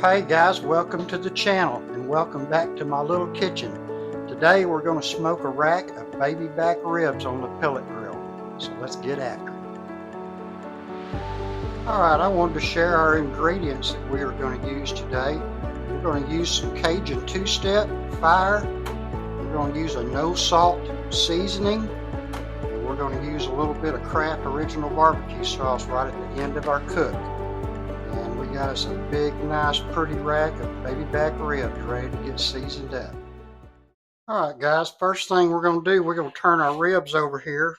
Hey guys, welcome to the channel and welcome back to my little kitchen. Today we're going to smoke a rack of baby back ribs on the pellet grill. So let's get after it. Alright, I wanted to share our ingredients that we are going to use today. We're going to use some Cajun two-step fire. We're going to use a no salt seasoning. And we're going to use a little bit of Kraft original barbecue sauce right at the end of our cook. And we got us a big, nice, pretty rack of baby back ribs ready to get seasoned up. Alright guys, first thing we're going to do, we're going to turn our ribs over here.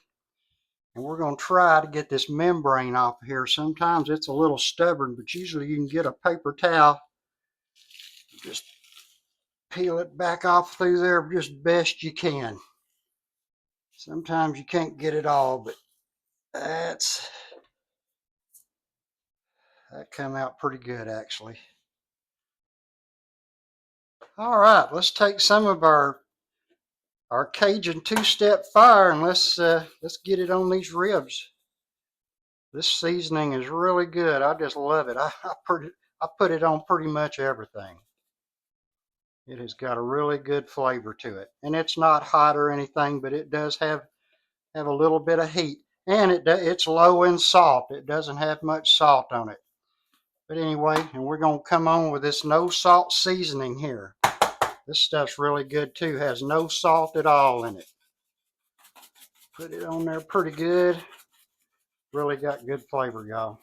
And we're going to try to get this membrane off of here. Sometimes it's a little stubborn, but usually you can get a paper towel. Just peel it back off through there just best you can. Sometimes you can't get it all, but that come out pretty good actually. Alright, let's take some of our Cajun two-step fire and let's get it on these ribs. This seasoning is really good. I just love it. I put it on pretty much everything. It has got a really good flavor to it, and it's not hot or anything, but it does have a little bit of heat, and it's low in salt. It doesn't have much salt on it. But anyway, and we're going to come on with this no salt seasoning here. This stuff's really good too. Has no salt at all in it. Put it on there pretty good. Really got good flavor, y'all.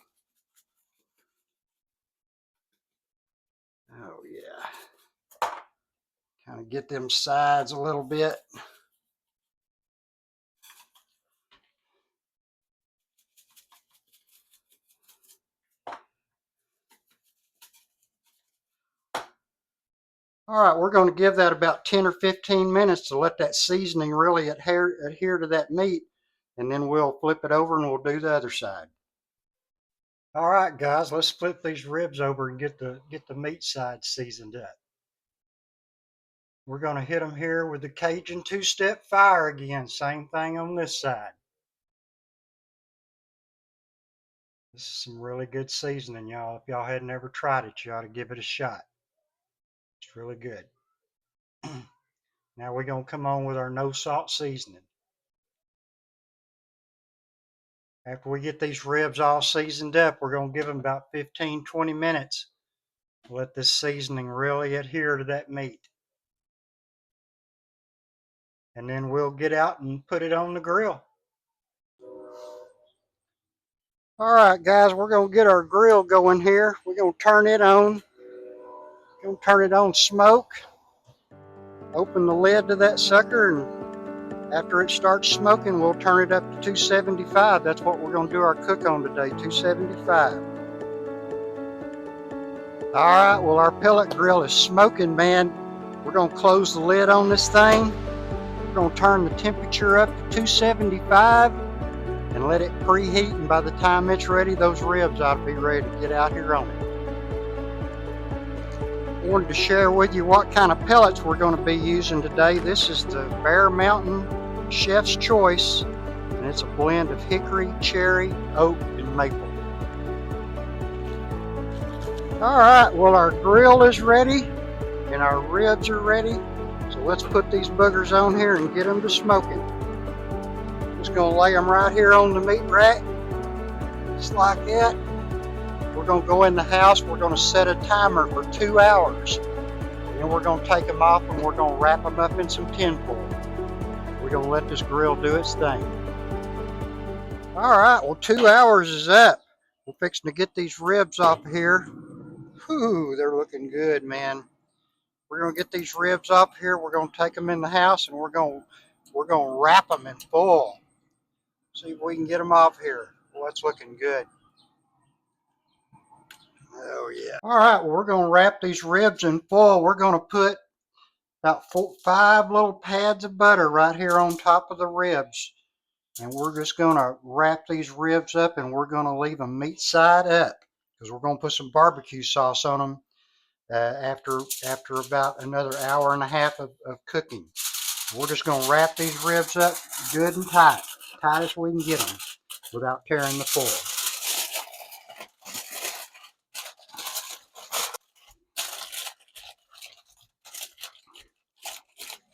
Oh yeah. Kind of get them sides a little bit. All right, we're going to give that about 10 or 15 minutes to let that seasoning really adhere to that meat, and then we'll flip it over and we'll do the other side. All right, guys, let's flip these ribs over and get the meat side seasoned up. We're going to hit them here with the Cajun two-step fire again. Same thing on this side. This is some really good seasoning, y'all. If y'all hadn't ever tried it, you ought to give it a shot. It's really good. Now we're going to come on with our no salt seasoning. After we get these ribs all seasoned up, we're going to give them about 15-20 minutes. Let this seasoning really adhere to that meat. And then we'll get out and put it on the grill. All right, guys, we're going to get our grill going here. We're going to turn it on. We're going to turn it on smoke. Open the lid to that sucker, and after it starts smoking, we'll turn it up to 275. That's what we're going to do our cook on today, 275. All right, well, our pellet grill is smoking, man. We're going to close the lid on this thing. We're going to turn the temperature up to 275 and let it preheat, and by the time it's ready, those ribs ought to be ready to get out here on it. I wanted to share with you what kind of pellets we're going to be using today. This is the Bear Mountain Chef's Choice, and it's a blend of hickory, cherry, oak, and maple. All right, well, our grill is ready and our ribs are ready. So let's put these boogers on here and get them to smoking. Just gonna lay them right here on the meat rack, just like that. We're gonna go in the house, we're gonna set a timer for 2 hours. And then we're gonna take them off and we're gonna wrap them up in some tin foil. We're gonna let this grill do its thing. All right, well, 2 hours is up. We're fixing to get these ribs off of here. Whew, they're looking good, man. We're gonna get these ribs off here. We're gonna take them in the house and we're gonna wrap them in foil. See if we can get them off here. Well, that's looking good. Oh yeah. All right, well, we're gonna wrap these ribs in foil. We're gonna put about 5 little pads of butter right here on top of the ribs. And we're just gonna wrap these ribs up and we're gonna leave them meat side up because we're gonna put some barbecue sauce on them after about another hour and a half of cooking. We're just going to wrap these ribs up good and tight as we can get them without tearing the foil.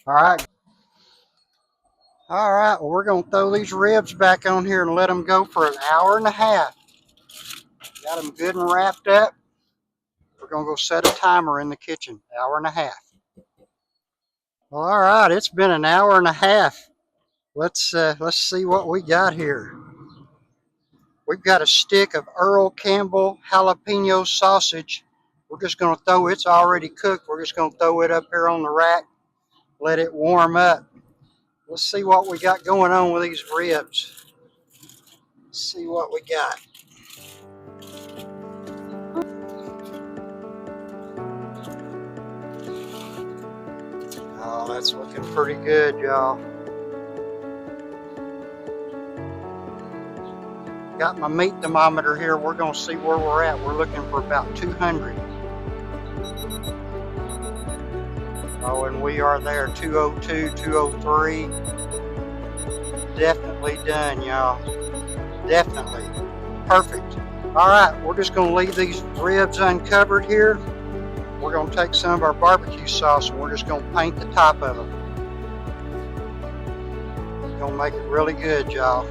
All right. All right, well, we're going to throw these ribs back on here and let them go for an hour and a half. Got them good and wrapped up. We're going to go set a timer in the kitchen, hour and a half. Well, all right, it's been an hour and a half. Let's see what we got here. We've got a stick of Earl Campbell jalapeno sausage. We're just going to throw, it's already cooked. We're just going to throw it up here on the rack, let it warm up. Let's see what we got going on with these ribs. Let's see what we got. Oh, that's looking pretty good, y'all. Got my meat thermometer here. We're going to see where we're at. We're looking for about 200. Oh, and we are there, 202, 203. Definitely done, y'all. Definitely. Perfect. All right, we're just going to leave these ribs uncovered here. We're going to take some of our barbecue sauce and we're just going to paint the top of them. It's going to make it really good, y'all.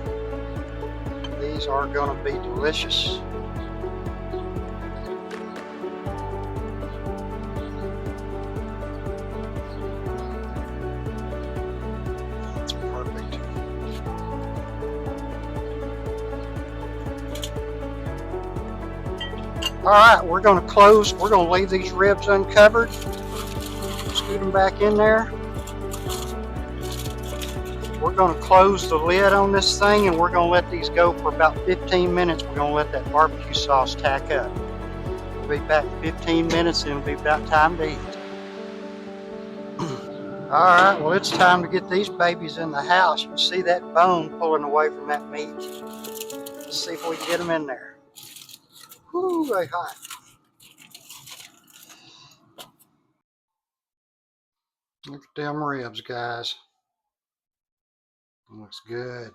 These are going to be delicious. That's perfect. All right, we're going to close. We're going to leave these ribs uncovered. Scoot them back in there. We're going to close the lid on this thing and we're going to let these go for about 15 minutes. We're going to let that barbecue sauce tack up. We'll be back in 15 minutes and it'll be about time to eat. All right, well, it's time to get these babies in the house. You can see that bone pulling away from that meat. Let's see if we can get them in there. Whoo, they hot. Look at them ribs, guys. Looks good.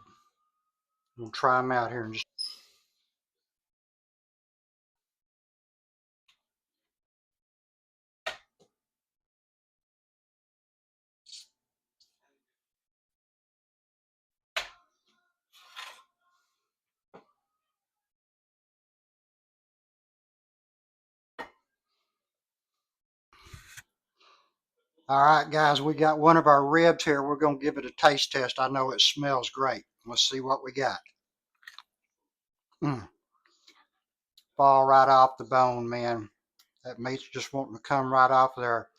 We'll try them out here in just. All right, guys, we got one of our ribs here. We're going to give it a taste test. I know it smells great. Let's see what we got. Fall right off the bone, man. That meat's just wanting to come right off there.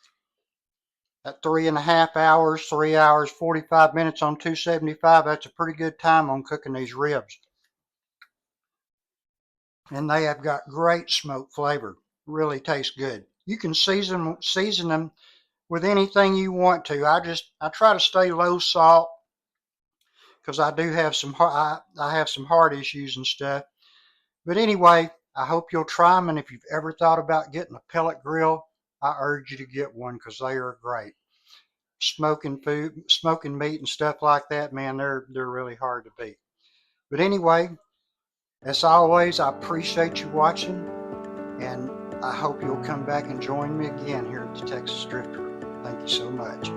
At 3.5 hours, 3 hours, 45 minutes on 275, that's a pretty good time on cooking these ribs. And they have got great smoke flavor. Really tastes good. You can season them with anything you want to. I try to stay low salt because I do have I have some heart issues and stuff. But anyway, I hope you'll try them. And if you've ever thought about getting a pellet grill, I urge you to get one because they are great. Smoking food, smoking meat and stuff like that, man, they're really hard to beat. But anyway, as always, I appreciate you watching, and I hope you'll come back and join me again here at the Texas Drifter. Thank you so much.